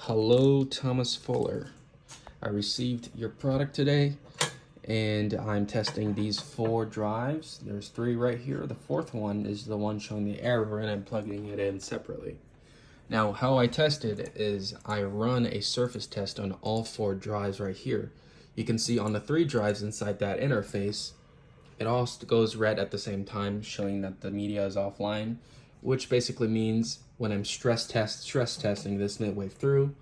Hello, Thomas Fuller. I received your product today and I'm testing these 4 drives. There's 3 right here. The 4th one is the one showing the error and I'm plugging it in separately. Now, how I test it is I run a surface test on all 4 drives right here. You can see on the 3 drives inside that interface, it all goes red at the same time, showing that the media is offline, which basically means when I'm stress testing this midway through,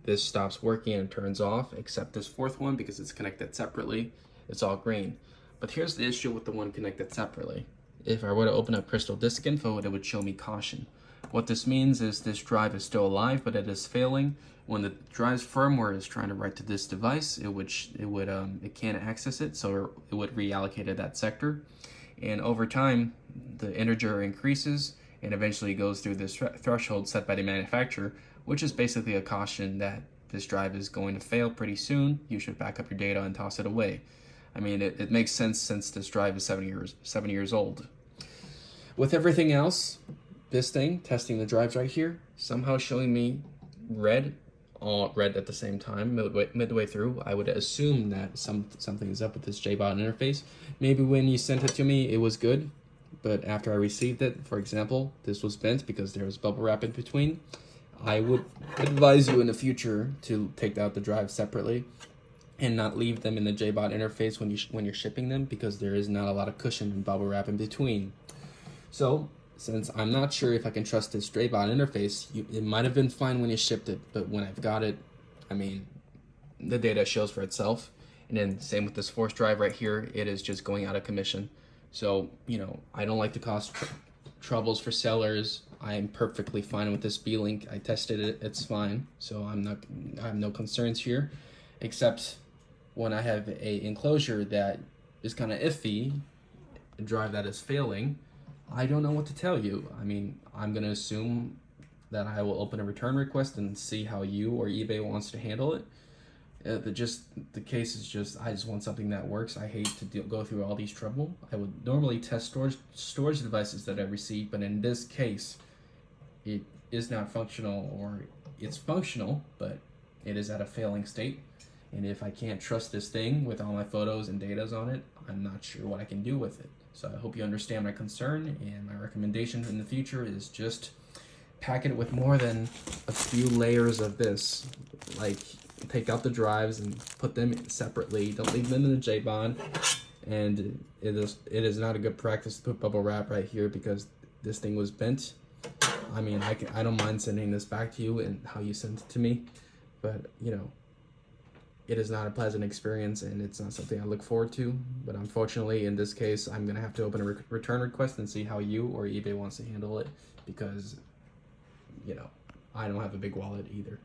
this stops working and turns off, except this 4th one, because it's connected separately, it's all green. But here's the issue with the one connected separately. If I were to open up Crystal Disk Info, it would show me caution. What this means is this drive is still alive, but it is failing. When the drive's firmware is trying to write to this device, it can't access it, so it would reallocate at that sector. And over time, the integer increases and eventually goes through this threshold set by the manufacturer, which is basically a caution that this drive is going to fail pretty soon. You should back up your data and toss it away. I mean, it makes sense since this drive is 7 years old. With everything else, this thing, testing the drives right here, somehow showing me red, all red at the same time, midway through. I would assume that something is up with this JBOD interface. Maybe when you sent it to me, it was good, but after I received it, for example, this was bent because there was bubble wrap in between. I would advise you in the future to take out the drive separately and not leave them in the JBOD interface when you're shipping them, because there is not a lot of cushion and bubble wrap in between. So, since I'm not sure if I can trust this JBOD interface, it might have been fine when you shipped it, but when I've got it, I mean, the data shows for itself. And then same with this 4th drive right here, it is just going out of commission. So, I don't like to cause troubles for sellers. I'm perfectly fine with this B-Link. I tested it, it's fine. So I have no concerns here, except when I have a enclosure that is kind of iffy, a drive that is failing, I don't know what to tell you. I mean, I'm going to assume that I will open a return request and see how you or eBay wants to handle it. The case is just, I just want something that works. I hate to go through all these trouble. I would normally test storage devices that I receive, but in this case, it is not functional, or it's functional, but it is at a failing state. And if I can't trust this thing with all my photos and datas on it, I'm not sure what I can do with it. So I hope you understand my concern, and my recommendation in the future is just pack it with more than a few layers of this. Like, take out the drives and put them separately. Don't leave them in the JBOD. And it is not a good practice to put bubble wrap right here, because this thing was bent. I mean, I don't mind sending this back to you and how you sent it to me, but it is not a pleasant experience, and it's not something I look forward to. But unfortunately, in this case, I'm going to have to open a return request and see how you or eBay wants to handle it, because, I don't have a big wallet either.